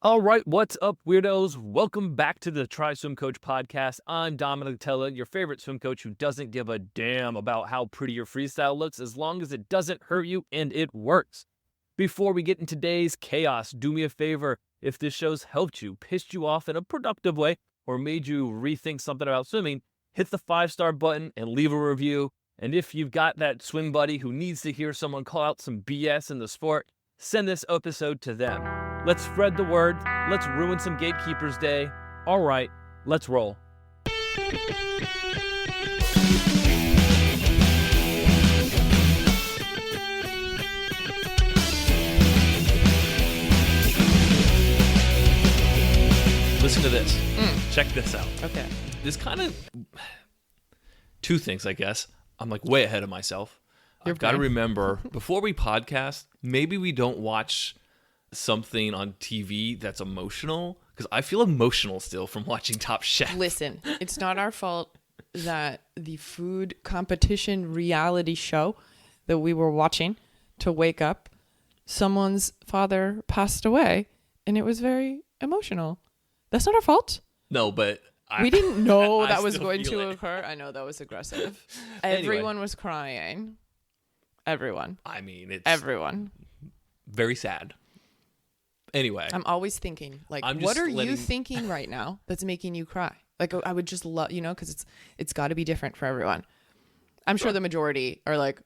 All right, what's up, weirdos? Welcome back to the Try Swim Coach podcast. I'm Dominic Tella, your favorite swim coach who doesn't give a damn about how pretty your freestyle looks as long as it doesn't hurt you and it works. Before we get into today's chaos, do me a favor. If this show's helped you, pissed you off in a productive way, or made you rethink something about swimming, hit the 5-star button and leave a review. And if you've got that swim buddy who needs to hear someone call out some BS in the sport, send this episode to them. Let's spread the word. Let's ruin some Gatekeepers Day. All right, let's roll. Listen to this. Check this out. Okay. This kind of two things, I guess. I'm like way ahead of myself. I've got to remember before we podcast, maybe we don't watch something on TV that's emotional, because I feel emotional still from watching Top Chef. Listen, it's not our fault that the food competition reality show that we were watching to wake up, someone's father passed away, and it was very emotional. That's not our fault. No, but we didn't know I that was still going feel to it. occur. I know that was aggressive. Anyway. Everyone was crying. Everyone. I mean, it's Everyone. very sad. Anyway, I'm always thinking, like, I'm what just are you letting- thinking right now that's making you cry? Like, I would just love, because it's got to be different for everyone. I'm sure the majority are like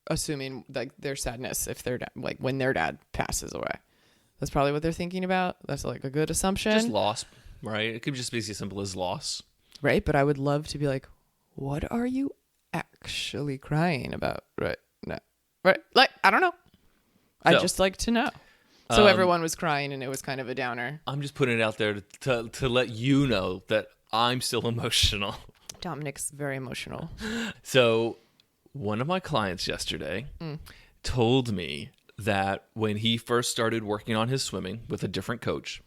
assuming like their sadness if their like when their dad passes away. That's probably what they're thinking about. That's like a good assumption, just loss, right? It could just be as simple as loss. right? But I would love to be like, what are you actually crying about right now? Right? Like, I don't know. I'd So, just like to know. So everyone was crying and it was kind of a downer. I'm just putting it out there to let you know that I'm still emotional. Dominic's very emotional. So one of my clients yesterday told me that when he first started working on his swimming with a different coach,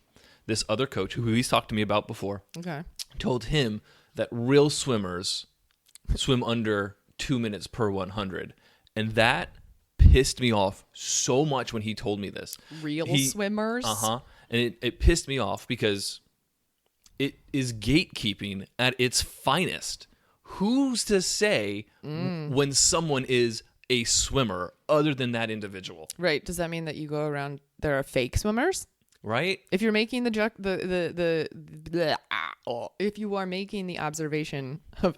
this other coach who he's talked to me about before, Okay. told him that real swimmers swim under 2 minutes per 100. And that pissed me off so much when he told me this. Real swimmers? Uh-huh. And it pissed me off because it is gatekeeping at its finest. Who's to say when someone is a swimmer other than that individual? Right. Does that mean that you go around, there are fake swimmers? Right? If you're making if you are making the observation of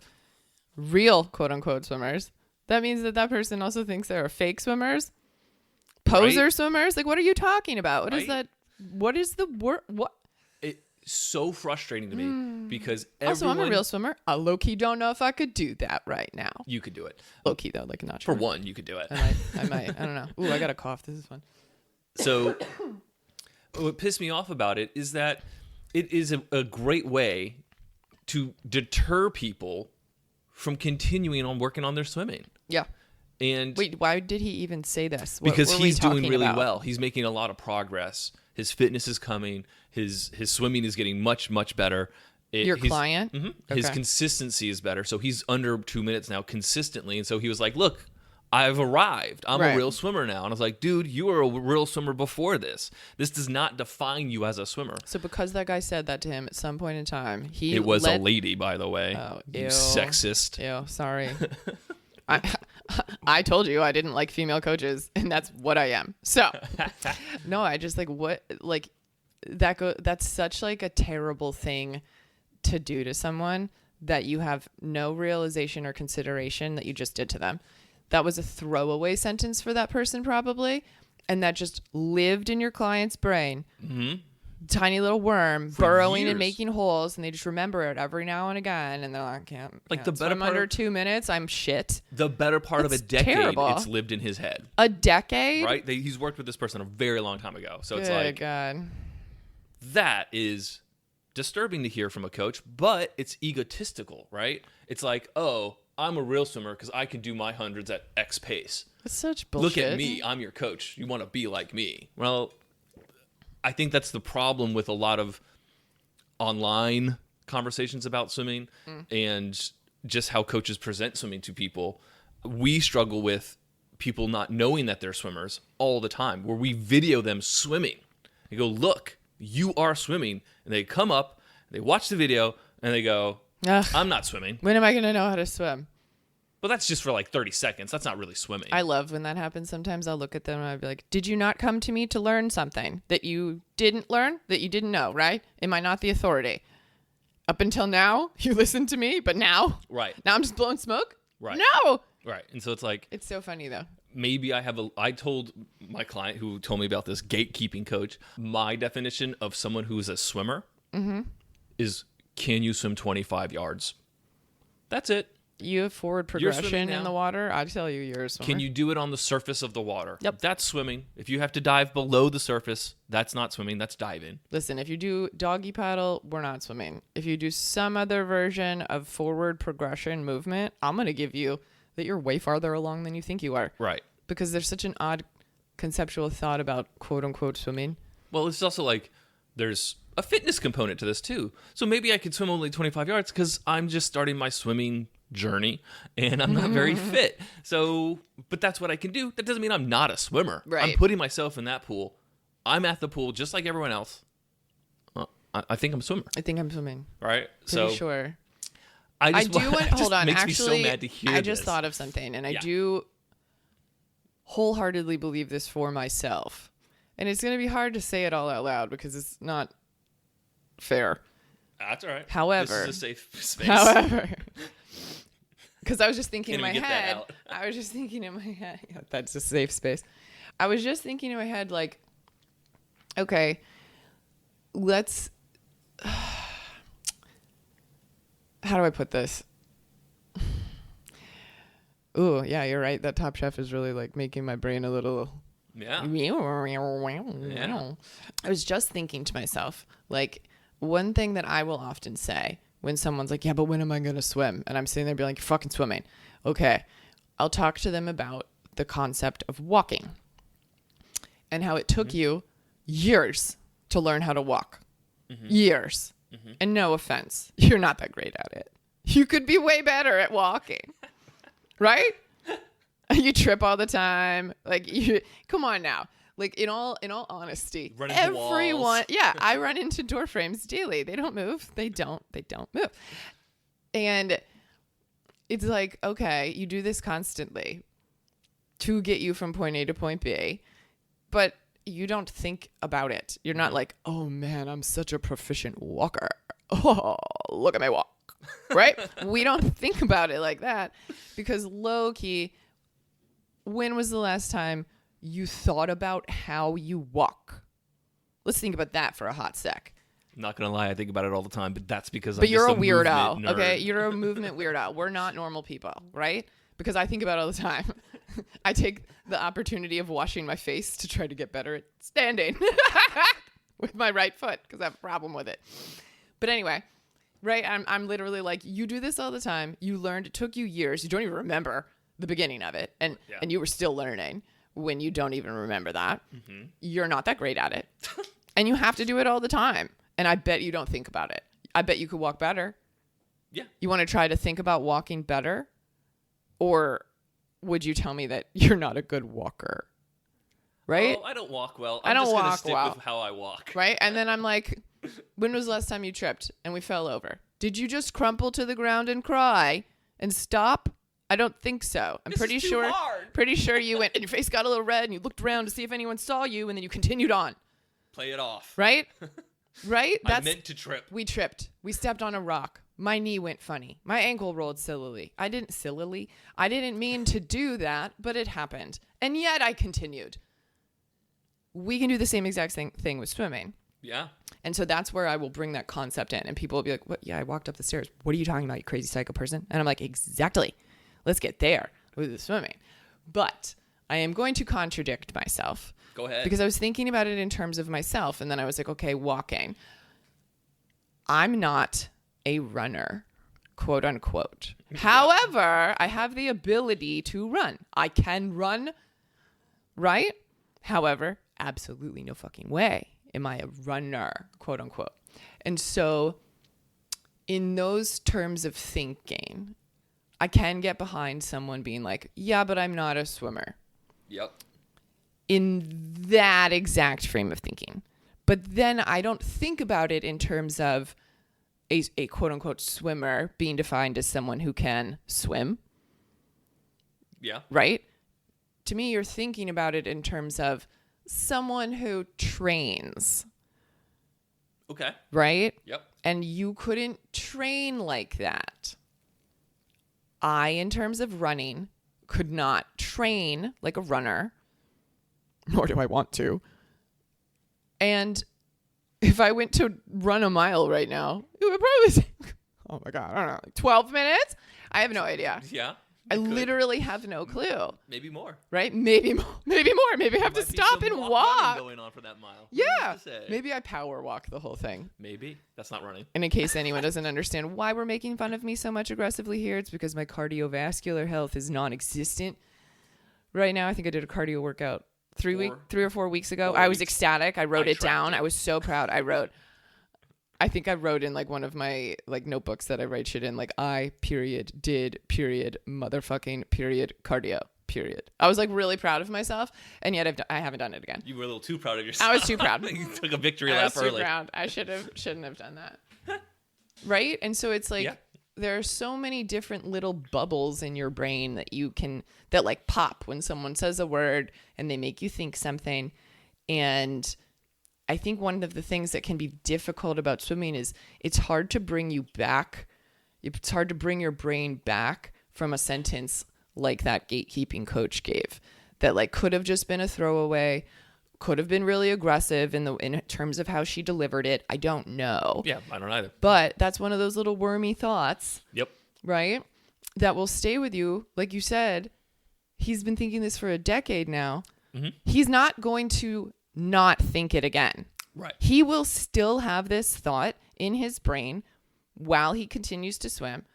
real quote unquote swimmers, that means that person also thinks there are fake swimmers, poser swimmers. Like, what are you talking about? What is that? What is the word? What? It's so frustrating to me because Also, I'm everyone... a real swimmer. I low key don't know if I could do that right now. You could do it. Low key though, like not For sure. one, you could do it. I might. I don't know. Ooh, I got a cough. This is fun. So what pissed me off about it is that it is a great way to deter people from continuing on working on their swimming. Yeah. And Wait, why did he even say this? because What were we he's doing talking really about? well. He's making a lot of progress. His fitness is coming. His swimming is getting much, much better. Your client? His Okay. consistency is better. So he's under 2 minutes now consistently. And so he was like, look, I've arrived. I'm Right. a real swimmer now. And I was like, dude, you were a real swimmer before this. This does not define you as a swimmer. So because that guy said that to him at some point in time, he It was let... a lady, by the way. Oh, You ew. sexist. Ew, sorry. I told you I didn't like female coaches, and that's what I am. So, no, I just that's such like a terrible thing to do to someone that you have no realization or consideration that you just did to them. That was a throwaway sentence for that person probably, and that just lived in your client's brain. Mm-hmm. Tiny little worm burrowing years. and making holes, and they just remember it every now and again, and they're like, can't the better swim part under of- 2 minutes. I'm shit. The better part of a That's decade, terrible. it's lived in his head. A decade? Right? He's worked with this person a very long time ago. So it's Good like, God. that is disturbing to hear from a coach, but it's egotistical, right? It's like, oh, I'm a real swimmer because I can do my hundreds at X pace. That's such bullshit. Look at me. I'm your coach. You want to be like me. Well, I think that's the problem with a lot of online conversations about swimming and just how coaches present swimming to people. We struggle with people not knowing that they're swimmers all the time, where we video them swimming and go, look, you are swimming, and they come up, they watch the video, and they go, Ugh, I'm not swimming. when am I going to know how to swim? But that's just for like 30 seconds. That's not really swimming. I love when that happens. Sometimes I'll look at them and I'll be like, did you not come to me to learn something that you didn't learn, that you didn't know, right? Am I not the authority? Up until now, you listened to me, but now? Right. Now I'm just blowing smoke? Right. No! Right. And so it's like, It's so funny, though. maybe I told my client who told me about this gatekeeping coach, my definition of someone who is a swimmer is, can you swim 25 yards? That's it. You have forward You're progression swimming in now. the water. I tell you, you're a swimmer. Can you do it on the surface of the water? Yep. That's swimming. If you have to dive below the surface, that's not swimming. That's diving. Listen, if you do doggy paddle, we're not swimming. If you do some other version of forward progression movement, I'm going to give you that you're way farther along than you think you are. Right. Because there's such an odd conceptual thought about quote unquote swimming. Well, it's also like there's a fitness component to this too. So maybe I could swim only 25 yards because I'm just starting my swimming journey and I'm not very fit. So, but that's what I can do. That doesn't mean I'm not a swimmer. Right. I'm putting myself in that pool. I'm at the pool just like everyone else. I think I'm a swimmer. I think I'm swimming. Right. Pretty sure. I just Hold on. Makes Actually, me so mad to hear I just this. thought of something, and I Yeah. do wholeheartedly believe this for myself. And it's going to be hard to say it all out loud because it's not fair. That's all right. However- this is a safe space. However, because I was just thinking in Can't my even get that head. out. I was just thinking in my head. Yeah, that's a safe space. I was just thinking in my head, like, okay, let's. How do I put this? Ooh, yeah, you're right. That Top Chef is really like making my brain a little. Yeah. I was just thinking to myself, like, one thing that I will often say when someone's like, yeah, but when am I going to swim? And I'm sitting there being like, you're fucking swimming. Okay. I'll talk to them about the concept of walking and how it took you years to learn how to walk. Years. And no offense, you're not that great at it. You could be way better at walking. Right? You trip all the time. Like, come on now. Like, in all honesty, Run into everyone, walls. yeah, I run into door frames daily. They don't move. They don't move. And it's like, okay, you do this constantly to get you from point A to point B, but you don't think about it. You're not like, oh man, I'm such a proficient walker. Oh, look at my walk. Right? We don't think about it like that because low key, when was the last time you thought about how you walk? Let's think about that for a hot sec. I'm not gonna lie, I think about it all the time, but that's because But I'm you're just a weirdo, movement nerd. okay? You're a movement weirdo. We're not normal people, right? Because I think about it all the time. I take the opportunity of washing my face to try to get better at standing with my right foot because I have a problem with it. But anyway, right? I'm literally like, you do this all the time. You learned. It took you years. You don't even remember the beginning of it, and you were still learning when you don't even remember that. You're not that great at it, and you have to do it all the time. And I bet you don't think about it. I bet you could walk better. Yeah. You want to try to think about walking better? Or would you tell me that you're not a good walker? Right? Oh, I don't walk well. I don't just gonna walk stick well. with how I walk. Right? And then I'm like, when was the last time you tripped and we fell over? Did you just crumple to the ground and cry and stop? I don't think so. I'm This pretty is too sure hard. pretty sure you went and your face got a little red and you looked around to see if anyone saw you and then you continued on. Play it off. Right? Right? I meant to trip. We tripped. We stepped on a rock. My knee went funny. My ankle rolled sillily. I didn't mean to do that, but it happened. And yet I continued. We can do the same exact thing with swimming. Yeah. And so that's where I will bring that concept in. And people will be like, what? Yeah, I walked up the stairs. What are you talking about, you crazy psycho person? And I'm like, exactly. Let's get there with the swimming. But I am going to contradict myself. Go ahead. Because I was thinking about it in terms of myself. And then I was like, okay, walking. I'm not a runner, quote unquote. However, I have the ability to run. I can run, right? However, absolutely no fucking way am I a runner, quote unquote. And so in those terms of thinking, I can get behind someone being like, yeah, but I'm not a swimmer. Yep. In that exact frame of thinking. But then I don't think about it in terms of a quote unquote swimmer being defined as someone who can swim. Yeah. Right? To me, you're thinking about it in terms of someone who trains. Okay. Right? Yep. And you couldn't train like that. I, in terms of running, could not train like a runner, nor do I want to. And if I went to run a mile right now, it would probably take, oh my God, I don't know, like 12 minutes? I have no idea. Yeah. I literally have no clue. Maybe more. Right? Maybe more. Maybe more. Maybe I have to stop and walk. Going on for that mile. Yeah. Maybe I power walk the whole thing. Maybe. That's not running. And in case anyone doesn't understand why we're making fun of me so much aggressively here, it's because my cardiovascular health is non-existent. Right now, I think I did a cardio workout 3 or 4 weeks ago. I was ecstatic. I wrote it down. I was so proud. I think I wrote in like one of my like notebooks that I write shit in, like did motherfucking cardio. I was like really proud of myself, and yet I haven't done it again. You were a little too proud of yourself. I was too proud. You took a victory lap early. I was too proud. I shouldn't have done that. Right? And so it's like there are so many different little bubbles in your brain that like pop when someone says a word and they make you think something. And I think one of the things that can be difficult about swimming is it's hard to bring you back. It's hard to bring your brain back from a sentence like that gatekeeping coach gave, that like could have just been a throwaway, could have been really aggressive in terms of how she delivered it. I don't know. Yeah, I don't either. But that's one of those little wormy thoughts. Yep. Right? That will stay with you. Like you said, he's been thinking this for a decade now. Mm-hmm. He's not going to not think it again. Right. He will still have this thought in his brain while he continues to swim,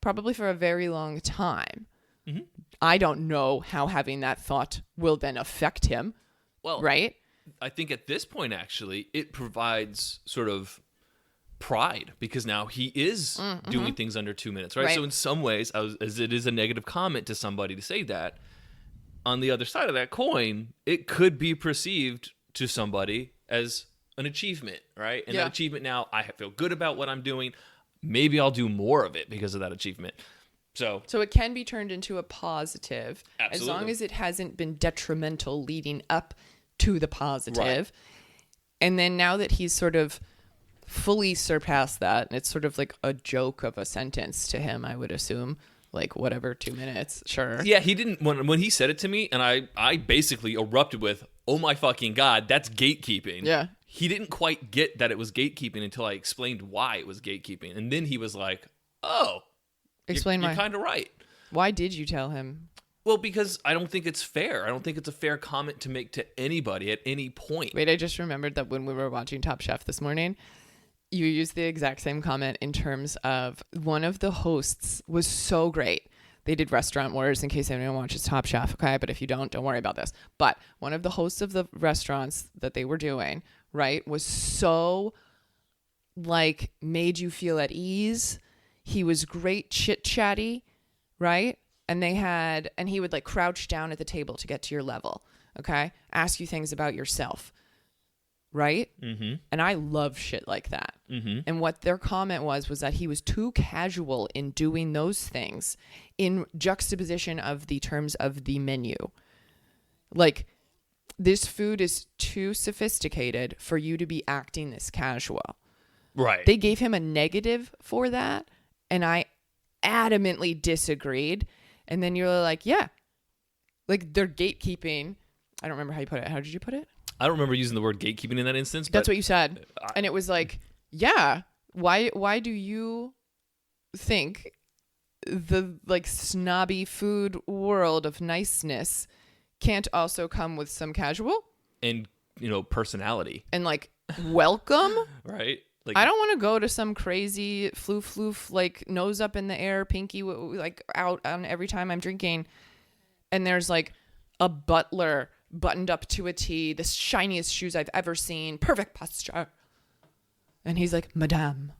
probably for a very long time. Mm-hmm. I don't know how having that thought will then affect him. Well, right? I think at this point, actually, it provides sort of pride because now he is doing things under 2 minutes, right? So in some ways, as it is a negative comment to somebody to say that, on the other side of that coin, it could be perceived to somebody as an achievement, right? And that achievement now, I feel good about what I'm doing. Maybe I'll do more of it because of that achievement. So it can be turned into a positive. Absolutely. As long as it hasn't been detrimental leading up to the positive. Right. And then now that he's sort of fully surpassed that, and it's sort of like a joke of a sentence to him, I would assume. Like whatever, 2 minutes, sure. Yeah, he didn't, when he said it to me, and I basically erupted with, oh my fucking God, that's gatekeeping. Yeah. He didn't quite get that it was gatekeeping until I explained why it was gatekeeping. And then he was like, oh, explain why. You're kind of right. Why did you tell him? Well, because I don't think it's fair. I don't think it's a fair comment to make to anybody at any point. Wait, I just remembered that when we were watching Top Chef this morning, you used the exact same comment in terms of one of the hosts was so great. They did Restaurant Wars in case anyone watches Top Chef, okay? But if you don't worry about this. But one of the hosts of the restaurants that they were doing, right, was so, like, made you feel at ease. He was great chit-chatty, right? And he would, like, crouch down at the table to get to your level, okay? Ask you things about yourself. Right? Mm-hmm. And I love shit like that. Mm-hmm. And what their comment was that he was too casual in doing those things in juxtaposition of the terms of the menu. Like, this food is too sophisticated for you to be acting this casual. Right. They gave him a negative for that, and I adamantly disagreed. And then you're like, yeah. Like, they're gatekeeping. I don't remember how you put it. How did you put it? I don't remember using the word gatekeeping in that instance. That's what you said. And it was like, yeah, why do you think the like snobby food world of niceness can't also come with some casual? And, personality. And like, welcome? Right? Like, I don't want to go to some crazy floof, like nose up in the air, pinky, like out on every time I'm drinking. And there's like a butler buttoned up to a T, the shiniest shoes I've ever seen, perfect posture. And he's like, Madame,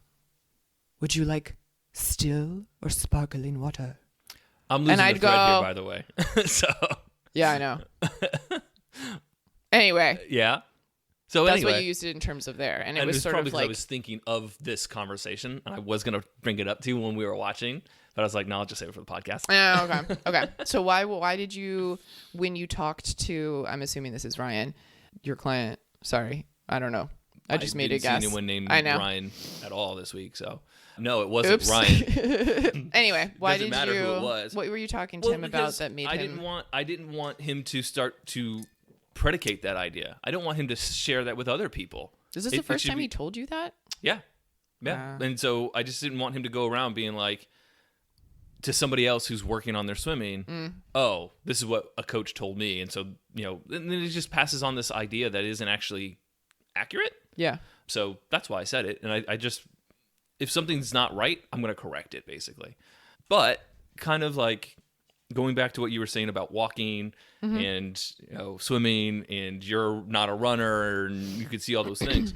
would you like still or sparkling water? I'm losing the thread here, by the way. So yeah, I know. Anyway. Yeah. So That's anyway, what you used it in terms of there. And it and was it was sort probably of because I like, was thinking of this conversation, and I was going to bring it up to you when we were watching, but I was like, no, I'll just save it for the podcast. oh, okay. So why did you, when you talked to, I'm assuming this is Ryan, your client, sorry, I don't know. I just made a guess. I didn't see anyone named I know. Ryan at all this week, so no, it wasn't Oops. Ryan. Anyway, why Doesn't did matter you, who it was. what were you talking to him about because that made I him? didn't want him to start to predicate that idea. I don't want him to share that with other people. Is this the first time he told you that? Yeah. And so I just didn't want him to go around being like to somebody else who's working on their swimming, oh, this is what a coach told me. And so, and then it just passes on this idea that isn't actually accurate. Yeah. So that's why I said it. And I just, if something's not right, I'm going to correct it, basically. But kind of like going back to what you were saying about walking and swimming, and you're not a runner, and you can see all those things.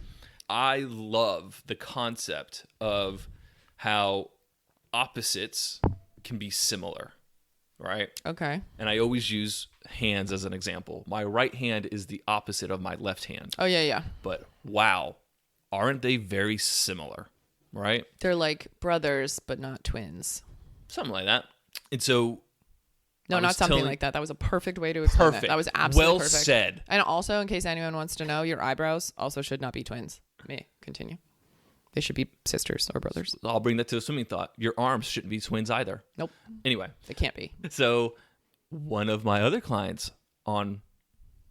I love the concept of how opposites can be similar, right? Okay. And I always use hands as an example. My right hand is the opposite of my left hand. Oh, yeah. But wow, aren't they very similar, right? They're like brothers, but not twins. Something like that. And so... No, not something like that. That was a perfect way to explain that. That was absolutely well perfect. Said. And also, in case anyone wants to know, your eyebrows also should not be twins. Continue. They should be sisters or brothers. I'll bring that to a swimming thought. Your arms shouldn't be twins either. Nope. Anyway. They can't be. So one of my other clients on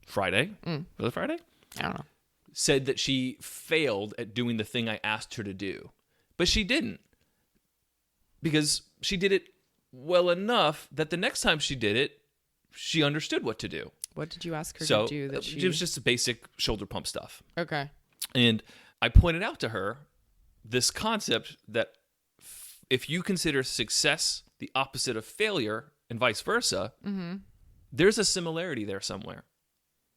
Friday, was it Friday? I don't know. Said that she failed at doing the thing I asked her to do. But she didn't. Because she did it well enough that the next time she did it, she understood what to do. What did you ask her to do? It was just basic shoulder pump stuff. Okay. And I pointed out to her this concept that if you consider success the opposite of failure and vice versa, there's a similarity there somewhere.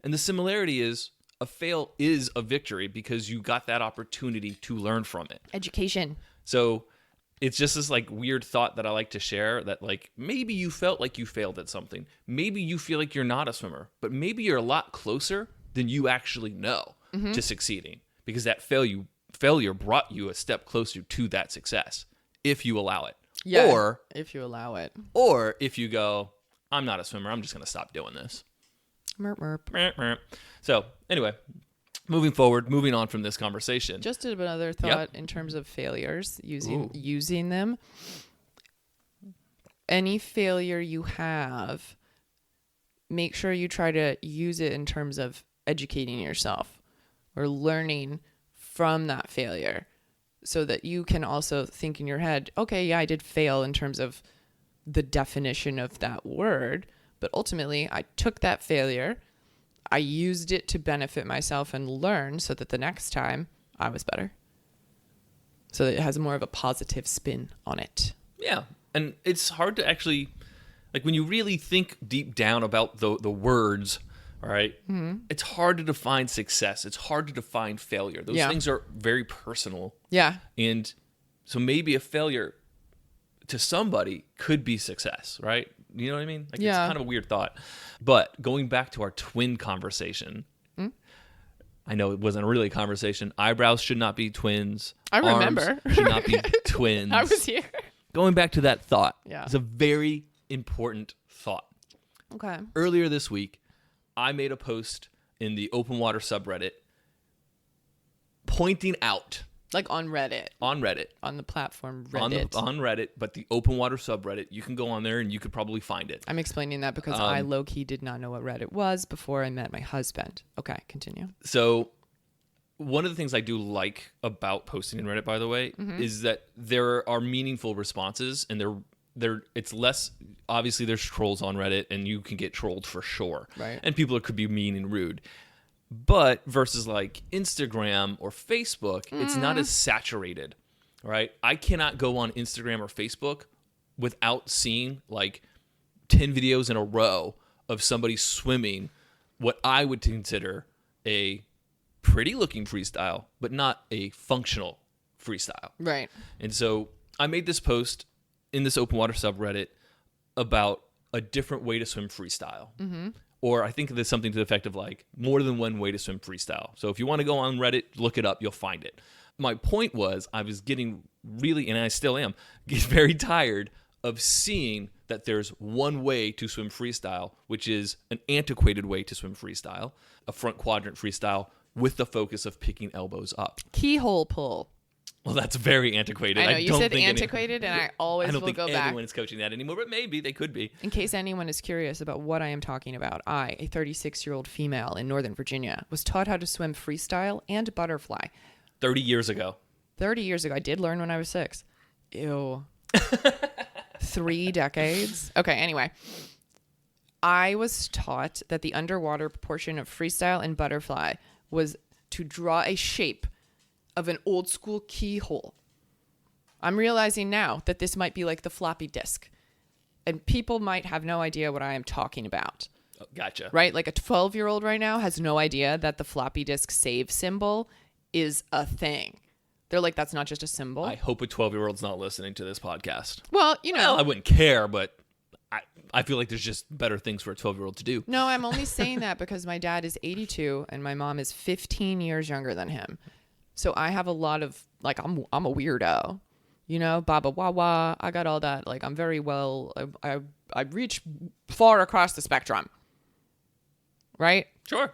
And the similarity is a fail is a victory because you got that opportunity to learn from it. Education. So it's just this like weird thought that I like to share, that like maybe you felt like you failed at something. Maybe you feel like you're not a swimmer, but maybe you're a lot closer than you actually know to succeeding, because that failure brought you a step closer to that success if you allow it. Yeah, or if you allow it. Or if you go, I'm not a swimmer, I'm just going to stop doing this. Merp. So anyway, moving on from this conversation. Just another thought in terms of failures, using them. Any failure you have, make sure you try to use it in terms of educating yourself or learning from that failure, so that you can also think in your head, okay, yeah, I did fail in terms of the definition of that word, but ultimately I took that failure, I used it to benefit myself and learn so that the next time I was better. So that it has more of a positive spin on it. Yeah. And it's hard to actually, like when you really think deep down about the words, all right, it's hard to define success. It's hard to define failure. Those things are very personal. Yeah. And so maybe a failure to somebody could be success, right? You know what I mean? Like it's kind of a weird thought. But going back to our twin conversation, I know it wasn't really a conversation. Eyebrows should not be twins. I remember. Arms should not be twins. I was here. Going back to that thought, Yeah. it's a very important thought. Okay. Earlier this week, I made a post in the open water subreddit pointing out, Like on Reddit. on Reddit, On the platform Reddit. on Reddit, but the open water subreddit, you can go on there and you could probably find it. I'm explaining that because I low-key did not know what Reddit was before I met my husband. Okay, continue. So one of the things I do like about posting in Reddit, by the way, is that there are meaningful responses, and it's less, obviously there's trolls on Reddit and you can get trolled for sure. Right. And people could be mean and rude. But versus like Instagram or Facebook, it's not as saturated, right? I cannot go on Instagram or Facebook without seeing like 10 videos in a row of somebody swimming what I would consider a pretty looking freestyle, but not a functional freestyle. Right. And so I made this post in this open water subreddit about a different way to swim freestyle. or I think there's something to the effect of like more than one way to swim freestyle. So if you want to go on Reddit, look it up, you'll find it. My point was I was getting really, and I still am, get very tired of seeing that there's one way to swim freestyle, which is an antiquated way to swim freestyle, a front quadrant freestyle with the focus of picking elbows up. Keyhole pull. Well, that's very antiquated. I know, you said antiquated, and I always I don't will think go back. anyone is coaching that anymore, but maybe they could be. In case anyone is curious about what I am talking about, I, a 36-year-old female in Northern Virginia, was taught how to swim freestyle and butterfly. 30 years ago. 30 years ago. I did learn when I was 6. Ew. 3 decades. Okay, anyway. I was taught that the underwater portion of freestyle and butterfly was to draw a shape of an old school keyhole. I'm realizing now that this might be like the floppy disk, and people might have no idea what I am talking about. Oh, gotcha. Right? Like a 12-year-old right now has no idea that the floppy disk save symbol is a thing. They're like, that's not just a symbol. I hope a 12-year-old's not listening to this podcast. Well, you know. Well, I wouldn't care, but I feel like there's just better things for a 12-year-old to do. No, I'm only saying that because my dad is 82 and my mom is 15 years younger than him. So I have a lot of, like, I'm a weirdo, you know, baba wawa. I got all that. Like, I'm very well, I reach far across the spectrum. Right? Sure.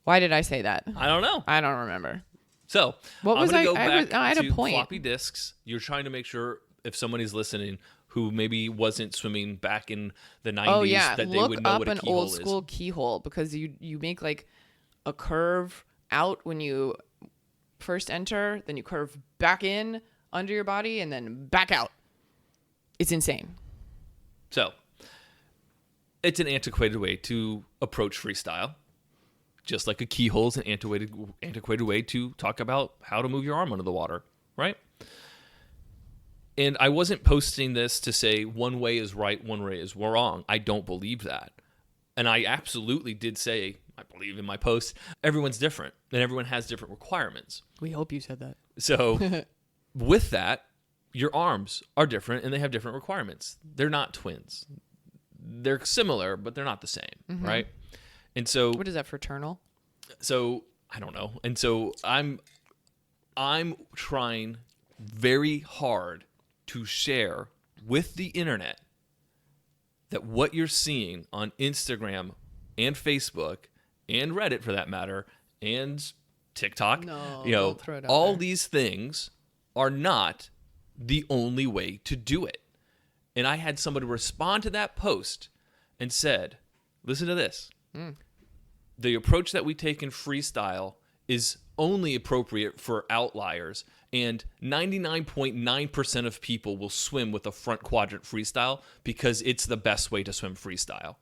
Why did I say that? I don't know. I don't remember. So What was I'm I? going to go back I had to a point. floppy disks. You're trying to make sure if somebody's listening who maybe wasn't swimming back in the 90s Oh yeah, that they look would know up what a an keyhole old is. school keyhole because you make like a curve out when you first enter, then you curve back in under your body and then back out. It's insane. So it's an antiquated way to approach freestyle. Just like a keyhole is an antiquated way to talk about how to move your arm under the water, right? And I wasn't posting this to say one way is right, one way is wrong. I don't believe that. And I absolutely did say, I believe in my post, everyone's different and everyone has different requirements. We hope you said that. So with that, your arms are different and they have different requirements. They're not twins. They're similar, but they're not the same, right? And so What is that, fraternal? So I don't know. And so I'm trying very hard to share with the internet that what you're seeing on Instagram and Facebook and Reddit for that matter and TikTok, No, you know, don't throw it out all there. these things are not the only way to do it. And I had somebody respond to that post and said, listen to this. The approach that we take in freestyle is only appropriate for outliers, and 99.9% of people will swim with a front quadrant freestyle because it's the best way to swim freestyle.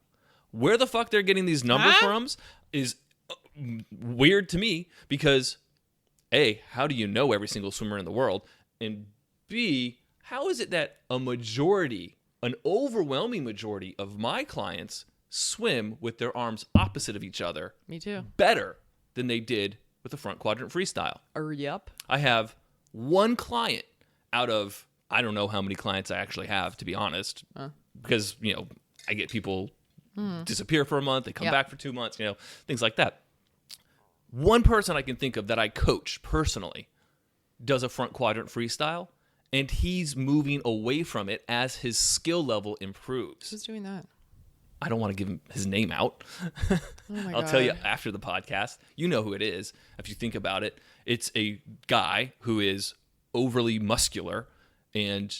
Where the fuck they're getting these numbers from is weird to me because A, how do you know every single swimmer in the world? And B, how is it that an overwhelming majority of my clients swim with their arms opposite of each other Me too. better than they did with the front quadrant freestyle? Yep. I have one client out of, I don't know how many clients I actually have, to be honest, because, you know, I get people disappear for a month, they come Yep. back for 2 months, you know, things like that. One person I can think of that I coach personally does a front quadrant freestyle, and he's moving away from it as his skill level improves. Who's doing that? I don't want to give his name out. Oh my I'll God. tell you after the podcast. You know who it is. If you think about it, it's a guy who is overly muscular and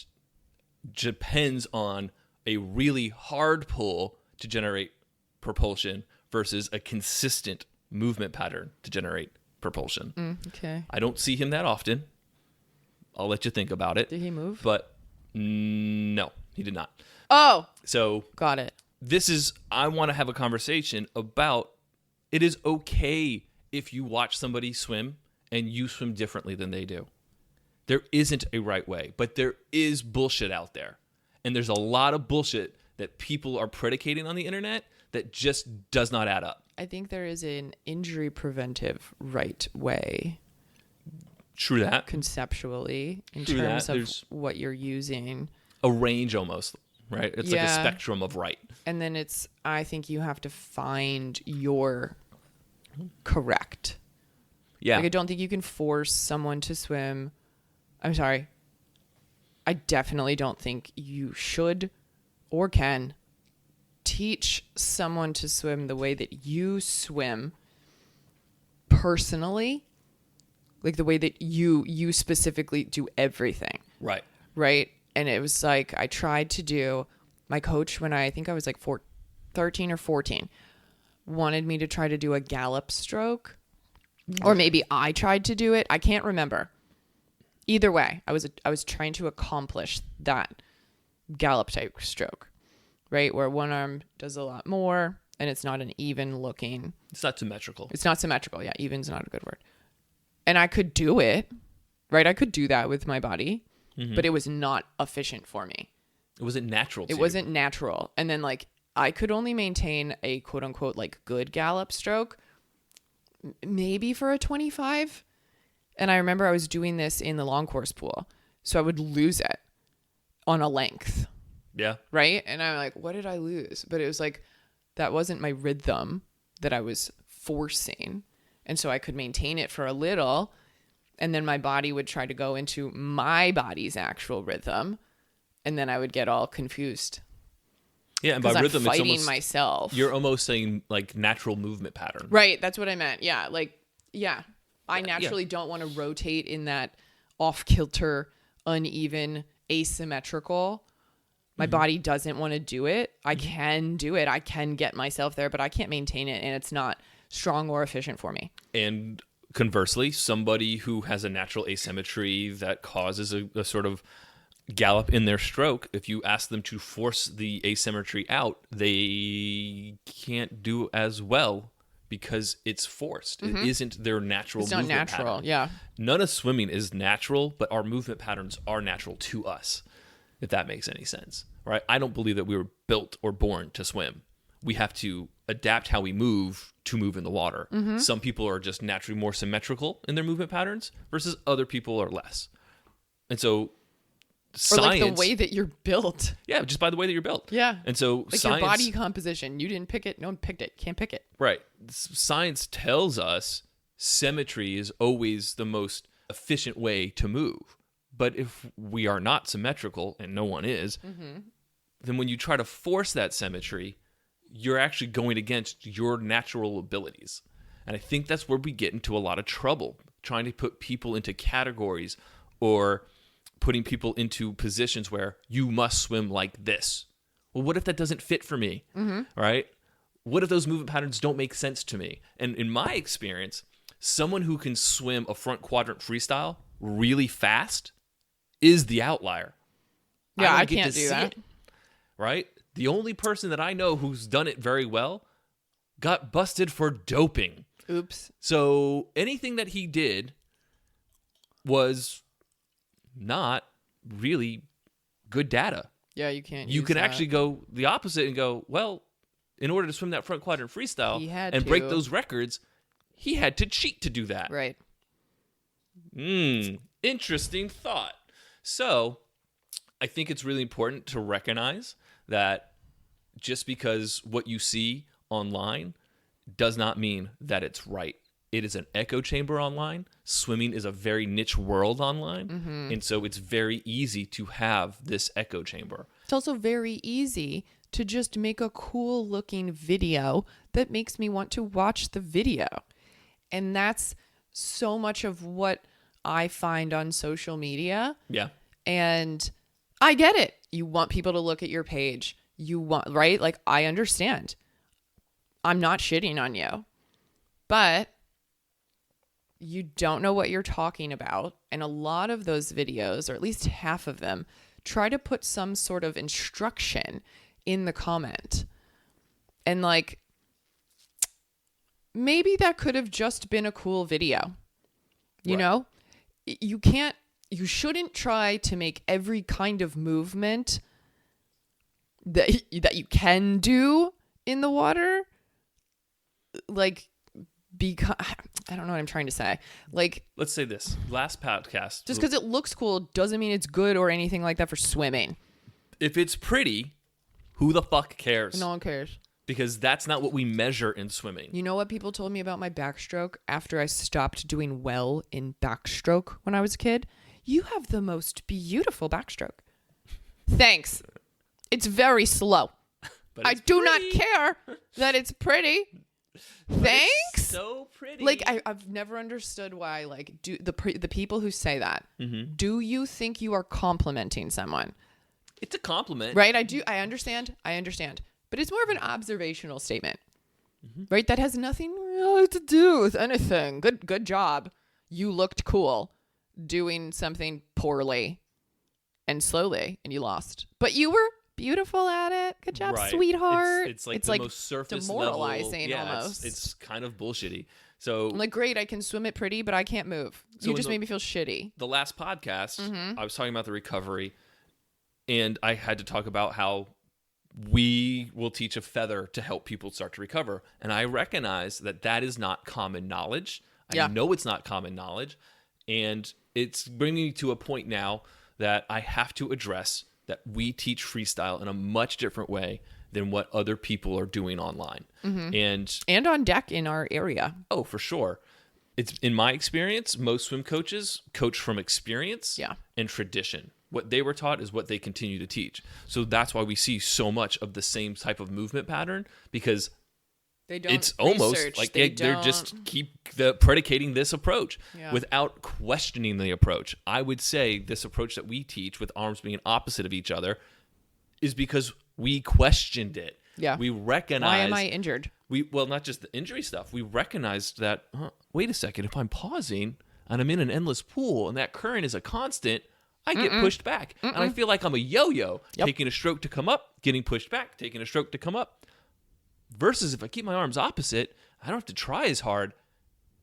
depends on a really hard pull to generate propulsion versus a consistent movement pattern to generate propulsion. Okay. I don't see him that often. I'll let you think about it. Did he move? But no, he did not. Oh, So got it. I want to have a conversation about it is okay if you watch somebody swim and you swim differently than they do. There isn't a right way, but there is bullshit out there. And there's a lot of bullshit that people are predicating on the internet that just does not add up. I think there is an injury preventive right way True that. conceptually in True that. terms of There's- what you're using. A range almost. right? It's like a spectrum of right. And then I think you have to find your correct. Yeah. Like, I don't think you can force someone to swim. I'm sorry. I definitely don't think you should or can teach someone to swim the way that you swim personally, like the way that you specifically do everything. Right. Right. And it was like, I tried to do, my coach, when I think I was like 13 or 14, wanted me to try to do a gallop stroke, or maybe I tried to do it. I can't remember. Either way, I was trying to accomplish that gallop type stroke, right? Where one arm does a lot more and it's not an even looking. It's not symmetrical. It's not symmetrical. Yeah. Even's not a good word. And I could do it, right? I could do that with my body, but it was not efficient for me. It wasn't natural to It you. wasn't natural. And then like, I could only maintain a quote unquote like good gallop stroke maybe for a 25. And I remember I was doing this in the long course pool. So I would lose it on a length. Yeah. Right. And I'm like, what did I lose? But it was like, that wasn't my rhythm that I was forcing. And so I could maintain it for a little. And then my body would try to go into my body's actual rhythm. And then I would get all confused. Yeah, and by rhythm, I'm fighting it's almost myself. You're almost saying like natural movement pattern. Right, that's what I meant. Yeah, like I naturally don't want to rotate in that off kilter, uneven, asymmetrical. My body doesn't want to do it. I can do it. I can get myself there, but I can't maintain it, and it's not strong or efficient for me. And conversely, somebody who has a natural asymmetry that causes a sort of gallop in their stroke, if you ask them to force the asymmetry out, they can't do as well because it's forced. It isn't their natural movement pattern. It's not natural, yeah. None of swimming is natural, but our movement patterns are natural to us, if that makes any sense. Right? I don't believe that we were built or born to swim. We have to adapt how we move to move in the water. Some people are just naturally more symmetrical in their movement patterns versus other people are less. And so science, or like the way that you're built. Yeah, just by the way that you're built. Yeah. And so like science, your body composition, you didn't pick it, no one picked it, can't pick it. Right. Science tells us symmetry is always the most efficient way to move. But if we are not symmetrical, and no one is, then when you try to force that symmetry, you're actually going against your natural abilities. And I think that's where we get into a lot of trouble, trying to put people into categories or putting people into positions where you must swim like this. Well, what if that doesn't fit for me? Right? What if those movement patterns don't make sense to me? And in my experience, someone who can swim a front quadrant freestyle really fast is the outlier. Yeah, I can't do that. Right? The only person that I know who's done it very well got busted for doping. Oops. So anything that he did was not really good data. Yeah, you can't. You use can that. actually go the opposite and go, well, in order to swim that front quadrant freestyle and break those records, he had to cheat to do that. Right. Interesting thought. So I think it's really important to recognize that just because what you see online does not mean that it's right. It is an echo chamber online. Swimming is a very niche world online. And so it's very easy to have this echo chamber. It's also very easy to just make a cool looking video that makes me want to watch the video. And that's so much of what I find on social media. Yeah. And I get it. You want people to look at your page. You want, right? Like, I understand. I'm not shitting on you. But you don't know what you're talking about. And a lot of those videos, or at least half of them, try to put some sort of instruction in the comment. And like, maybe that could have just been a cool video. You know? You shouldn't try to make every kind of movement that you can do in the water, like, because I don't know what I'm trying to say. Like, let's say this last podcast, just because it looks cool doesn't mean it's good or anything like that for swimming. If it's pretty, Who the fuck cares? No one cares. Because that's not what we measure in swimming. You know what people told me about my backstroke after I stopped doing well in backstroke when I was a kid? You have the most beautiful backstroke. Thanks. It's very slow. But I do not care that it's pretty. Thanks. It's so pretty. Like I've never understood why. Like, do the people who say that? Mm-hmm. Do you think you are complimenting someone? It's a compliment, right? I understand. But it's more of an observational statement, right? That has nothing really to do with anything. Good job. You looked cool doing something poorly and slowly, and you lost. But you were beautiful at it. Good job, right. sweetheart. It's like the most surface demoralizing level. Yeah, almost. It's kind of bullshitty. So I'm like, great, I can swim it pretty, but I can't move. So You just made me feel shitty. The last podcast, I was talking about the recovery, and I had to talk about how we will teach a feather to help people start to recover. And I recognize that is not common knowledge. I know it's not common knowledge. And it's bringing me to a point now that I have to address that we teach freestyle in a much different way than what other people are doing online. And on deck in our area. Oh, for sure. It's in my experience, most swim coaches coach from experience and tradition. What they were taught is what they continue to teach. So that's why we see so much of the same type of movement pattern, because it's almost like they're just predicating this approach without questioning the approach. I would say this approach that we teach with arms being opposite of each other is because we questioned it. Yeah. We recognize. Why am I injured? Well, not just the injury stuff. We recognized that, wait a second, if I'm pausing and I'm in an endless pool and that current is a constant, I get pushed back. And I feel like I'm a yo-yo, taking a stroke to come up, getting pushed back, taking a stroke to come up. Versus if I keep my arms opposite, I don't have to try as hard,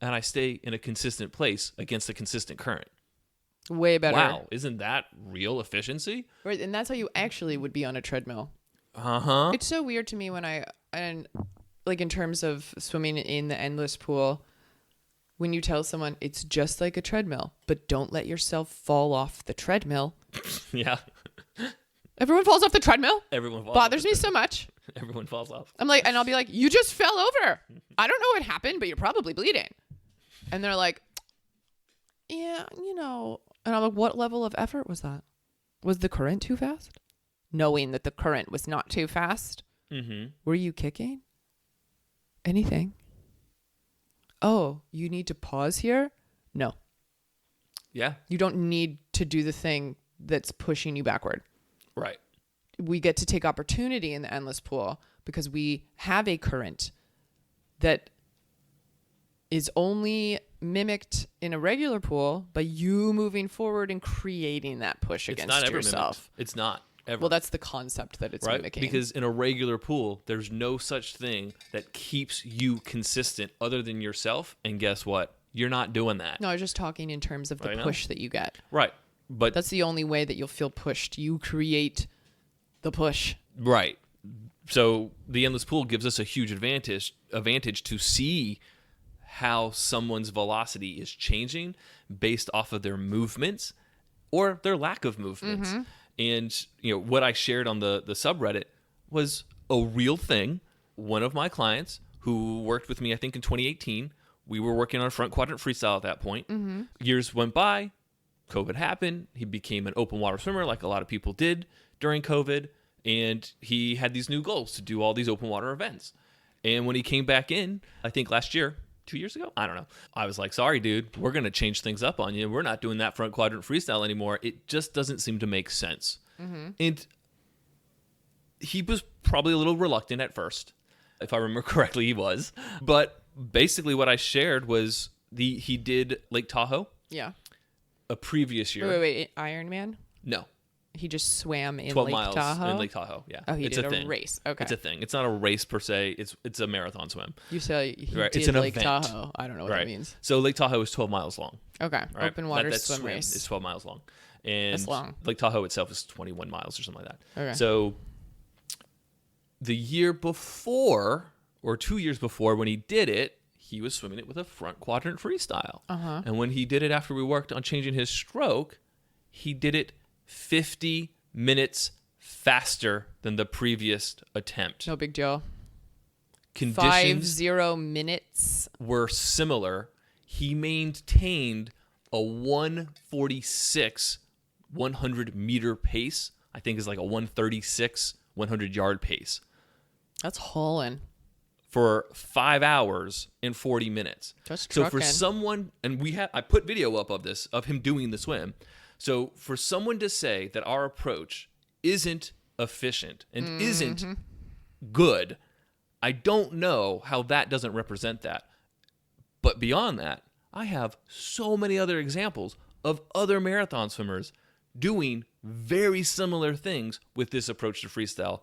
and I stay in a consistent place against a consistent current. Way better. Wow, isn't that real efficiency? Right, and that's how you actually would be on a treadmill. Uh-huh. It's so weird to me when like in terms of swimming in the endless pool, when you tell someone it's just like a treadmill, but don't let yourself fall off the treadmill. Yeah. Everyone falls off the treadmill. Everyone falls bothers me so much. Everyone falls off. I'm like, and I'll be like, you just fell over. I don't know what happened, but you're probably bleeding. And they're like, yeah, And I'm like, what level of effort was that? Was the current too fast? Knowing that the current was not too fast. Mm-hmm. Were you kicking? Anything? Oh, you need to pause here? No. Yeah. You don't need to do the thing that's pushing you backward. Right. We get to take opportunity in the endless pool because we have a current that is only mimicked in a regular pool by you moving forward and creating that push against yourself. It's not ever. Well, that's the concept that it's mimicking. Because in a regular pool, there's no such thing that keeps you consistent other than yourself. And guess what? You're not doing that. No, I was just talking in terms of the push that you get. Right. But that's the only way that you'll feel pushed. You create the push. Right. So the endless pool gives us a huge advantage to see how someone's velocity is changing based off of their movements or their lack of movements. Mm-hmm. And what I shared on the subreddit was a real thing. One of my clients who worked with me, I think in 2018, we were working on front quadrant freestyle at that point. Mm-hmm. Years went by, COVID happened. He became an open water swimmer like a lot of people did during COVID. And he had these new goals to do all these open water events. And when he came back in, I think last year, 2 years ago, I don't know, I was like, sorry, dude, we're going to change things up on you. We're not doing that front quadrant freestyle anymore. It just doesn't seem to make sense. Mm-hmm. And he was probably a little reluctant at first. If I remember correctly, he was. But basically what I shared was he did Lake Tahoe. Yeah. A previous year. Wait. Ironman? No. He just swam in 12 Lake miles Tahoe? in Lake Tahoe, yeah. Oh, he it's did a thing. Race. Okay. It's a thing. It's not a race per se. It's a marathon swim. You say he right. did It's an Lake event. Tahoe. I don't know what that means. So Lake Tahoe is 12 miles long. Okay. Right? Open water that swim race. It's 12 miles long. And that's long. Lake Tahoe itself is 21 miles or something like that. Okay. So the year before, or 2 years before, when he did it, he was swimming it with a front quadrant freestyle. Uh-huh. And when he did it after we worked on changing his stroke, he did it 50 minutes faster than the previous attempt. No big deal. Conditions 50 minutes. were similar. He maintained a 146 100-meter pace. I think is like a 136 100-yard pace That's hauling. for 5 hours and 40 minutes. Just so trucking. for someone, and I put video up of this, of him doing the swim. So for someone to say that our approach isn't efficient and isn't good, I don't know how that doesn't represent that. But beyond that, I have so many other examples of other marathon swimmers doing very similar things with this approach to freestyle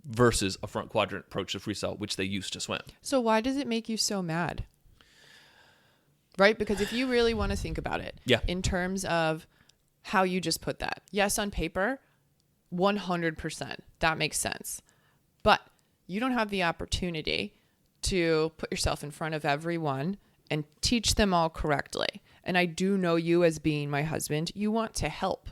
versus a front quadrant approach to freestyle, which they used to swim. So why does it make you so mad? Right? Because if you really want to think about it, Yeah. in terms of how you just put that, yes, on paper, 100%, that makes sense. But you don't have the opportunity to put yourself in front of everyone and teach them all correctly. And I do know you as being my husband, you want to help.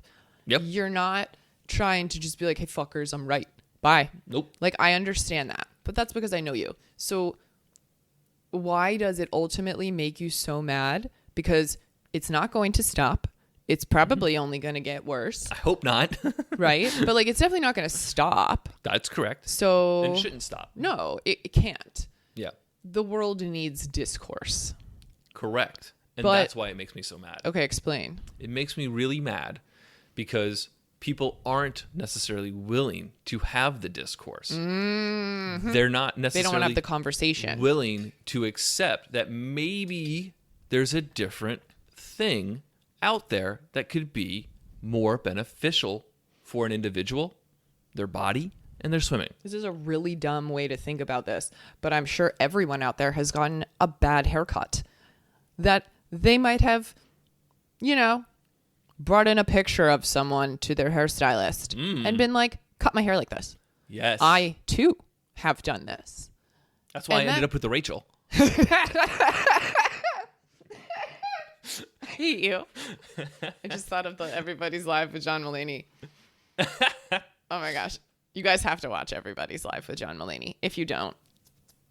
Yep. You're not trying to just be like, hey, fuckers, I'm right. Bye. Nope. Like, I understand that, but that's because I know you. So why does it ultimately make you so mad? Because it's not going to stop. It's probably only going to get worse, I hope not. right? But like, it's definitely not going to stop. That's correct. So And it shouldn't stop. no, it can't. Yeah. The world needs discourse. Correct. And But- that's why it makes me so mad. Okay, explain. It makes me really mad because people aren't necessarily willing to have the discourse. They're not They don't want to necessarily have the conversation. willing to accept that maybe there's a different thing out there that could be more beneficial for an individual, their body, and their swimming. This is a really dumb way to think about this, but I'm sure everyone out there has gotten a bad haircut that they might have, brought in a picture of someone to their hairstylist and been like, cut my hair like this. Yes. I too have done this. That's why I and ended that- up with the Rachel. I hate you. I just thought of the Everybody's Live with John Mulaney. Oh my gosh. You guys have to watch Everybody's Live with John Mulaney. If you don't,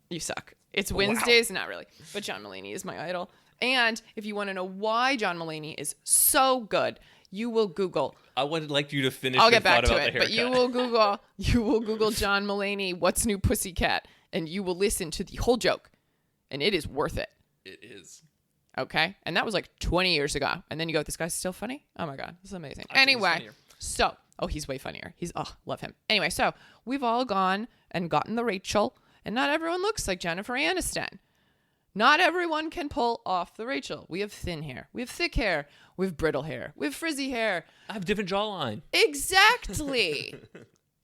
you suck. It's Wednesdays, not really, but John Mulaney is my idol. And if you want to know why John Mulaney is so good, you will Google. I would like you to finish I'll your get back thought to about it, the but haircut. you will Google John Mulaney, What's New Pussycat, and you will listen to the whole joke, and it is worth it. It is. Okay. And that was like 20 years ago. And then you go, this guy's still funny? Oh my God. This is amazing. I think he's Anyway, funnier. he's way funnier. Love him. Anyway, so we've all gone and gotten the Rachel, and not everyone looks like Jennifer Aniston. Not everyone can pull off the Rachel. We have thin hair. We have thick hair. We have brittle hair. We have frizzy hair. I have different jawline. Exactly.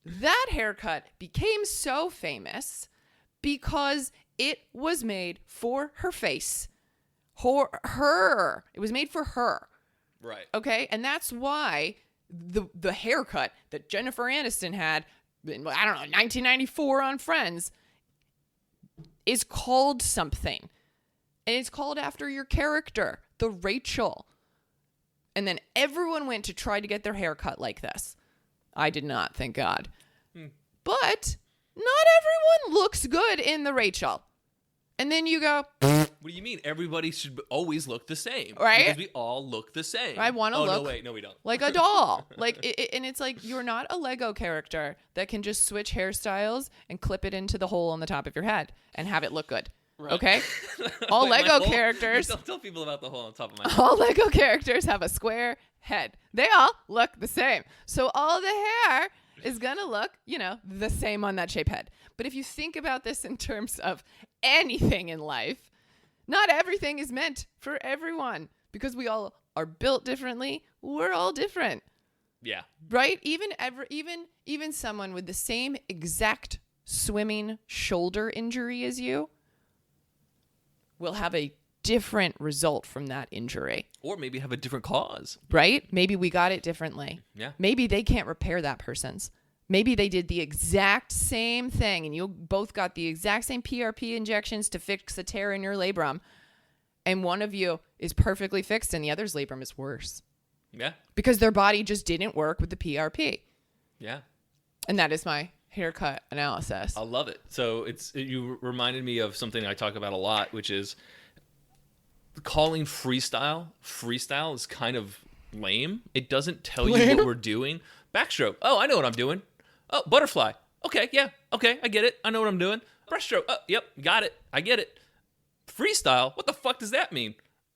That haircut became so famous because it was made for her face. Her. It was made for her. Right. Okay? And that's why the haircut that Jennifer Aniston had in, 1994 on Friends is called something. And it's called after your character, the Rachel. And then everyone went to try to get their hair cut like this. I did not, thank God. But not everyone looks good in the Rachel. And then you go, What do you mean? Everybody should always look the same. Right? Because we all look the same. I wanna Oh, look- no, wait. No, we don't. like a doll. And it's like, you're not a Lego character that can just switch hairstyles and clip it into the hole on the top of your head and have it look good. Right. Okay? All Wait, my Lego hole? characters, Don't tell people about the hole on top of my head. all Lego characters have a square head. They all look the same. So all the hair is going to look, the same on that shape head. But if you think about this in terms of anything in life, not everything is meant for everyone because we all are built differently. We're all different. Yeah. Right? Even someone with the same exact swimming shoulder injury as you will have a different result from that injury. Or maybe have a different cause. Right? Maybe we got it differently. Yeah. Maybe they can't repair that person's. Maybe they did the exact same thing and you both got the exact same PRP injections to fix a tear in your labrum. And one of you is perfectly fixed and the other's labrum is worse Yeah. because their body just didn't work with the PRP. Yeah. And that is my haircut analysis. I love it. So you reminded me of something I talk about a lot, which is calling freestyle. Freestyle is kind of lame. It doesn't tell you what we're doing. Backstroke. Oh, I know what I'm doing. Oh, butterfly. Okay, yeah. Okay, I get it. I know what I'm doing. Breaststroke. Oh, yep, got it. I get it. Freestyle. What the fuck does that mean?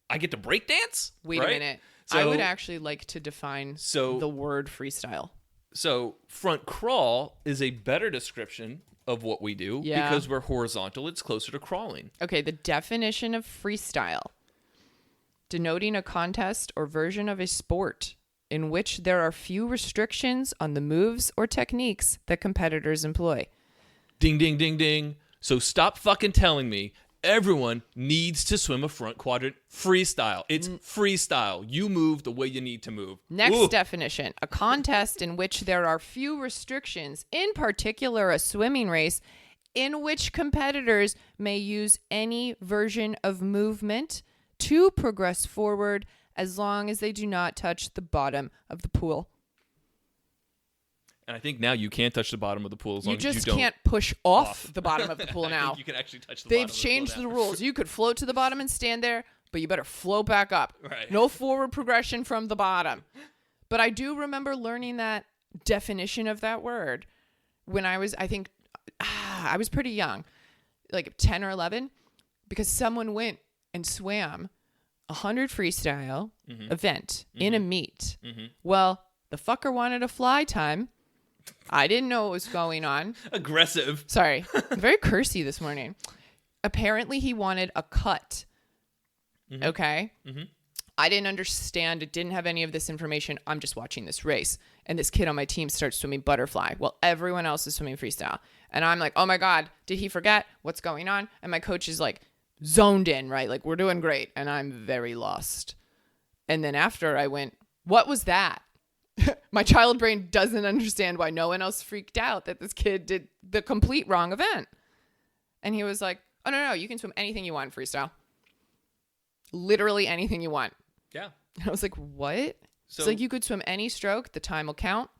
I get to break dance? Wait a minute. I would actually like to define the word freestyle. So front crawl is a better description of what we do because we're horizontal. It's closer to crawling. Okay, the definition of freestyle. Denoting a contest or version of a sport in which there are few restrictions on the moves or techniques that competitors employ. Ding, ding, ding, ding. So stop fucking telling me everyone needs to swim a front quadrant freestyle. It's freestyle. You move the way you need to move. Next definition. A contest in which there are few restrictions, in particular a swimming race, in which competitors may use any version of movement to progress forward as long as they do not touch the bottom of the pool. And I think now you can't touch the bottom of the pool as long as you don't. You just can't push off the bottom of the pool now. I think you can actually touch the bottom of the pool. They've changed the rules. You could float to the bottom and stand there, but you better float back up. Right. No forward progression from the bottom. But I do remember learning that definition of that word when I was, I was pretty young, like 10 or 11, because someone went and swam 100 freestyle event in a meet. Well, the fucker wanted a fly time. I didn't know what was going on. Aggressive. Sorry. I'm very cursy this morning. Apparently he wanted a cut. Okay? I didn't understand. It didn't have any of this information. I'm just watching this race. And this kid on my team starts swimming butterfly while everyone else is swimming freestyle. And I'm like, oh my God, did he forget? What's going on? And my coach is like zoned in, right? Like, we're doing great. And I'm very lost. And then after I went, what was that? My child brain doesn't understand why no one else freaked out that this kid did the complete wrong event. And he was like, oh, no, you can swim anything you want in freestyle. Literally anything you want. Yeah. And I was like, what? So, it's like you could swim any stroke. The time will count.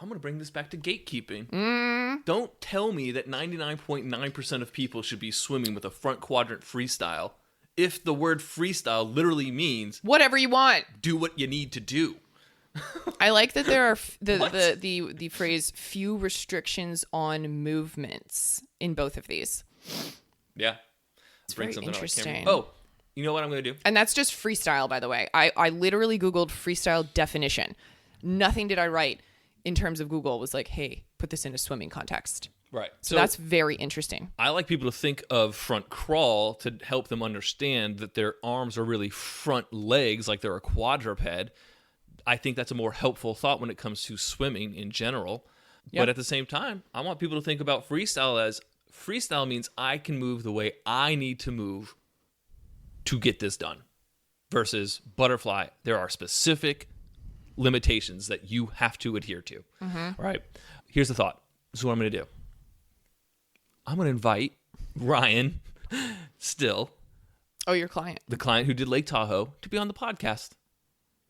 I'm going to bring this back to gatekeeping. Don't tell me that 99.9% of people should be swimming with a front quadrant freestyle if the word freestyle literally means whatever you want. Do what you need to do. I like that there are the phrase few restrictions on movements in both of these. Yeah. It's very interesting. Oh, you know what I'm going to do? And that's just freestyle, by the way. I literally Googled freestyle definition. Nothing did I write in terms of Google was like, hey, put this in a swimming context. Right. So that's very interesting. I like people to think of front crawl to help them understand that their arms are really front legs, like they're a quadruped. I think that's a more helpful thought when it comes to swimming in general. Yep. But at the same time, I want people to think about freestyle as freestyle means I can move the way I need to move to get this done. Versus butterfly, there are specific limitations that you have to adhere to. All right. Here's the thought. This is what I'm going to do. I'm going to invite Ryan Still. Oh, your client. The client who did Lake Tahoe to be on the podcast.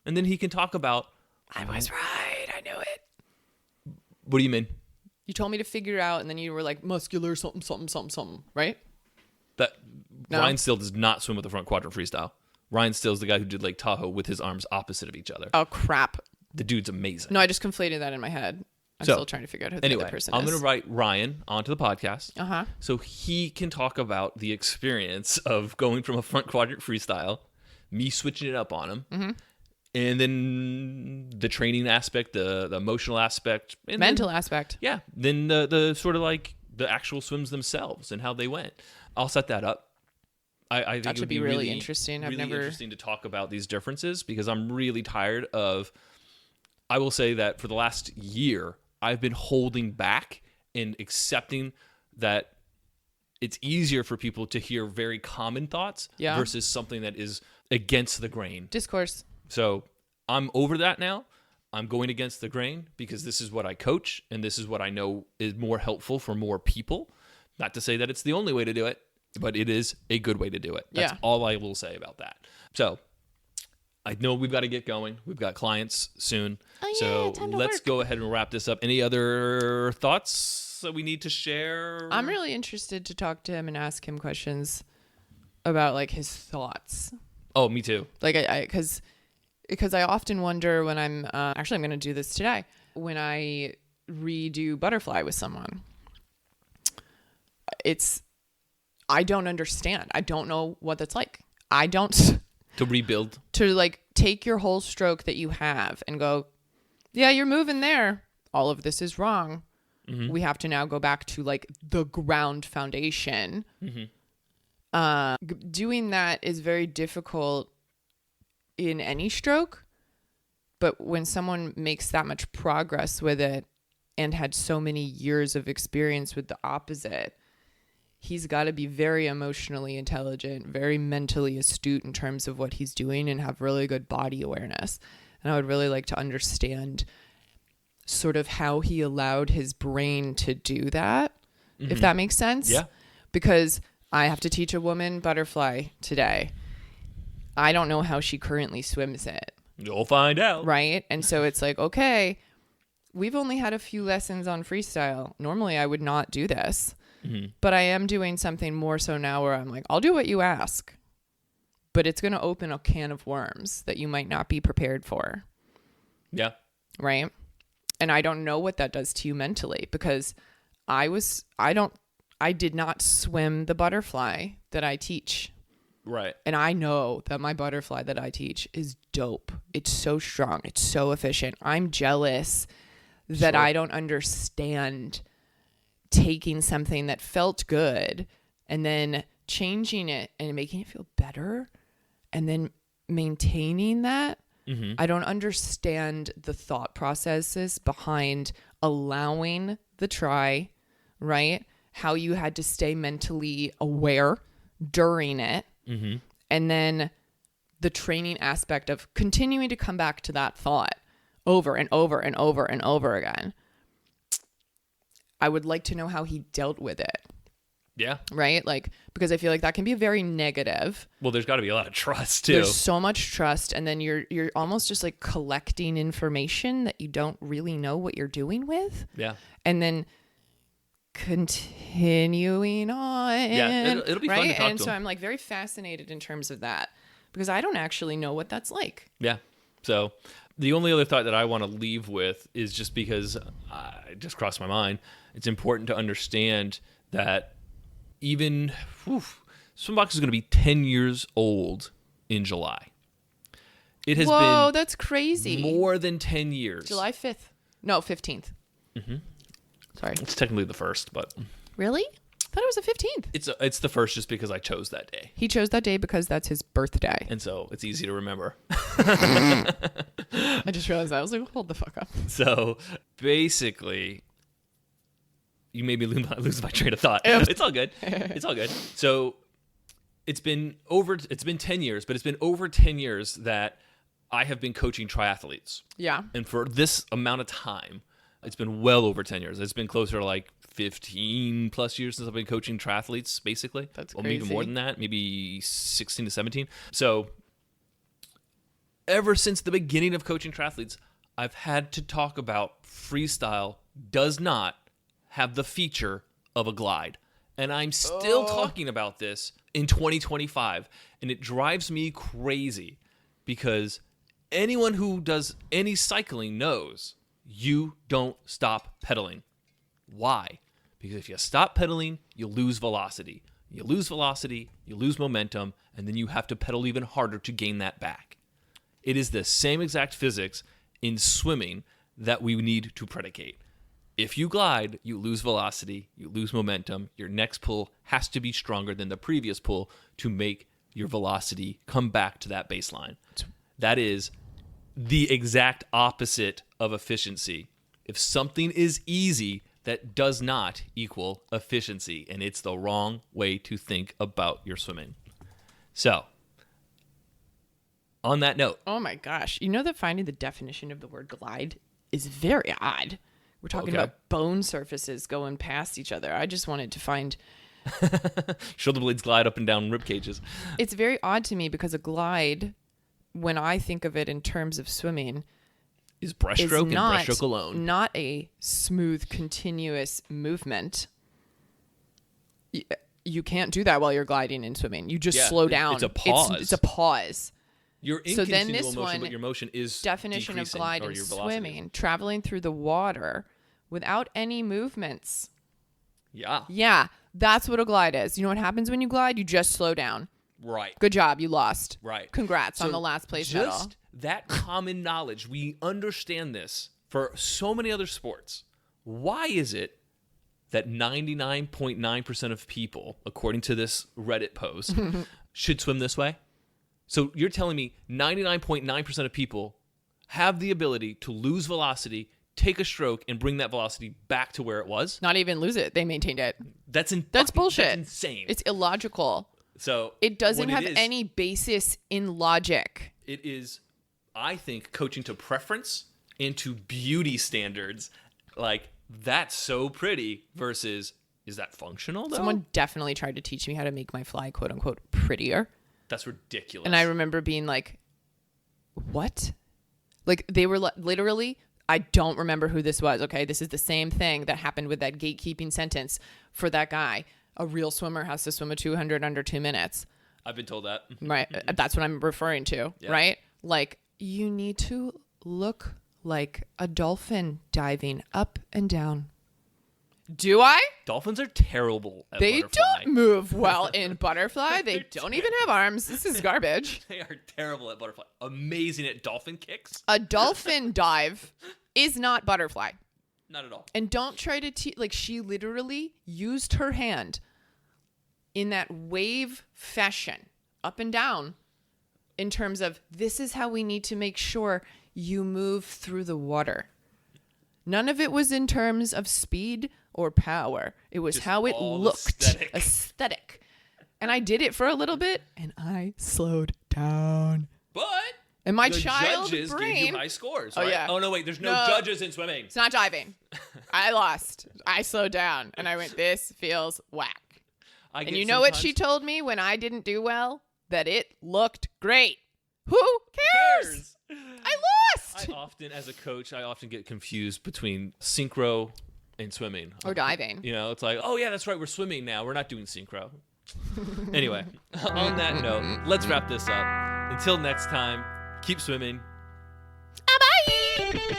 And then he can talk about... I was right. I knew it. What do you mean? You told me to figure it out, and then you were like, muscular something, right? No. Ryan Still does not swim with the front quadrant freestyle. Ryan Still is the guy who did Lake Tahoe with his arms opposite of each other. Oh, crap. The dude's amazing. No, I just conflated that in my head. I'm still trying to figure out who the other person is. I'm going to invite Ryan onto the podcast Uh-huh. so he can talk about the experience of going from a front quadrant freestyle, me switching it up on him, and then the training aspect, the emotional aspect. And mental aspect. Yeah. Then the sort of like the actual swims themselves and how they went. I'll set that up. I think that should be really interesting. Interesting to talk about these differences because I'm really tired of... I will say that for the last year, I've been holding back and accepting that it's easier for people to hear very common thoughts versus something that is against the grain. Discourse. So I'm over that now. I'm going against the grain because this is what I coach and this is what I know is more helpful for more people. Not to say that it's the only way to do it, but it is a good way to do it. That's all I will say about that. So I know we've got to get going. We've got clients soon. Oh, So time to let's work. go ahead and wrap this up. Any other thoughts that we need to share? I'm really interested to talk to him and ask him questions about like his thoughts. Oh, me too. Like because I often wonder when I'm actually I'm going to do this today when I redo butterfly with someone. I don't understand. I don't know what that's like. I don't To rebuild. to like take your whole stroke that you have and go, yeah, you're moving there. All of this is wrong. Mm-hmm. We have to now go back to like the ground foundation. Doing that is very difficult in any stroke, but when someone makes that much progress with it and had so many years of experience with the opposite, he's got to be very emotionally intelligent, very mentally astute in terms of what he's doing, and have really good body awareness. And I would really like to understand sort of how he allowed his brain to do that, if that makes sense. Yeah. Because I have to teach a woman butterfly today. I don't know how she currently swims it. You'll find out. Right? And so it's like, okay, we've only had a few lessons on freestyle. Normally I would not do this, but I am doing something more so now where I'm like, I'll do what you ask, but it's going to open a can of worms that you might not be prepared for. Yeah. Right? And I don't know what that does to you mentally, because I did not swim the butterfly that I teach. Right. And I know that my butterfly that I teach is dope. It's so strong. It's so efficient. I'm jealous that I don't understand taking something that felt good and then changing it and making it feel better and then maintaining that. I don't understand the thought processes behind allowing the try, right? How you had to stay mentally aware during it. And then the training aspect of continuing to come back to that thought over and over and over and over again. I would like to know how he dealt with it. Yeah. Right? Like, because I feel like that can be very negative. Well, there's got to be a lot of trust too. There's so much trust, and then you're almost just like collecting information that you don't really know what you're doing with. Yeah. And then continuing on. Yeah, it'll be fun to right? talk And to so him. I'm like very fascinated in terms of that, because I don't actually know what that's like. Yeah. So the only other thought that I want to leave with is just because it just crossed my mind. It's important to understand that even Swimbox is going to be 10 years old in July. It has Whoa, been that's crazy. more than 10 years. July 5th. No, 15th. Sorry. It's technically the first, but Really? I thought it was the 15th. it's the first just because I chose that day. He chose that day because that's his birthday. And so it's easy to remember. I just realized that. I was like, hold the fuck up. So basically, you made me lose my train of thought. It's all good. It's all good. So it's been 10 years, but it's been over 10 years that I have been coaching triathletes. Yeah. And for this amount of time, it's been well over 10 years. It's been closer to like 15 plus years since I've been coaching triathletes, basically. That's Maybe crazy. more than that, maybe 16 to 17. So ever since the beginning of coaching triathletes, I've had to talk about freestyle does not have the feature of a glide. And I'm still talking about this in 2025. And it drives me crazy because anyone who does any cycling knows you don't stop pedaling. Why? Because if you stop pedaling, you lose velocity. You lose velocity, you lose momentum, and then you have to pedal even harder to gain that back. It is the same exact physics in swimming that we need to predicate. If you glide, you lose velocity, you lose momentum. Your next pull has to be stronger than the previous pull to make your velocity come back to that baseline. That is the exact opposite of efficiency. If something is easy, that does not equal efficiency, and it's the wrong way to think about your swimming. So, on that note. Oh my gosh. You know that finding the definition of the word glide is very odd. We're talking about bone surfaces going past each other. I just wanted to find... Shoulder blades glide up and down rib cages. It's very odd to me because a glide, when I think of it in terms of swimming, is breaststroke and breaststroke alone. Not a smooth, continuous movement. You can't do that while you're gliding and swimming. You just slow down. It's a pause. It's a pause. You're in So then continual this motion, one, but your motion is definition of decreasing, glide or and your velocity. swimming, traveling through the water without any movements. Yeah. Yeah, that's what a glide is. You know what happens when you glide? You just slow down. Right. Good job, you lost. Right. Congrats on So the last place just medal. that common knowledge, we understand this for so many other sports. Why is it that 99.9% of people, according to this Reddit post, should swim this way? So you're telling me 99.9% of people have the ability to lose velocity, take a stroke, and bring that velocity back to where it was? Not even lose it. They maintained it. That's bullshit. That's insane. It's illogical. So It doesn't when have it is, any basis in logic. It is, I think, coaching to preference and to beauty standards. Like, that's so pretty versus, is that functional though? Someone definitely tried to teach me how to make my fly, quote unquote, prettier. That's ridiculous. And I remember being like, what? Like, they were literally, I don't remember who this was. Okay. This is the same thing that happened with that gatekeeping sentence for that guy. A real swimmer has to swim a 200 under 2 minutes. I've been told that. Right. That's what I'm referring to. Yeah. Right. Like, you need to look like a dolphin diving up and down. Do I? Dolphins are terrible at They butterfly. don't move well in butterfly. They They're don't even have arms. This is garbage. They are terrible at butterfly. Amazing at dolphin kicks. A dolphin dive is not butterfly. Not at all. And don't try to teach. Like, she literally used her hand in that wave fashion, up and down, in terms of this is how we need to make sure you move through the water. None of it was in terms of speed or power. It was Just how it all looked. Aesthetic. And I did it for a little bit, and I slowed down. But And my the child judges brain. gave you high scores, Oh, right? yeah. Oh, no, wait. There's no No. judges in swimming. It's not diving. I lost. I slowed down, and I went, this feels whack. And you know what she told me when I didn't do well? That it looked great. Who cares? I lost. I often, as a coach, I often get confused between synchro and swimming. Or diving. You know, it's like, oh, yeah, that's right. We're swimming now. We're not doing synchro. Anyway, on that note, let's wrap this up. Until next time, keep swimming. Bye.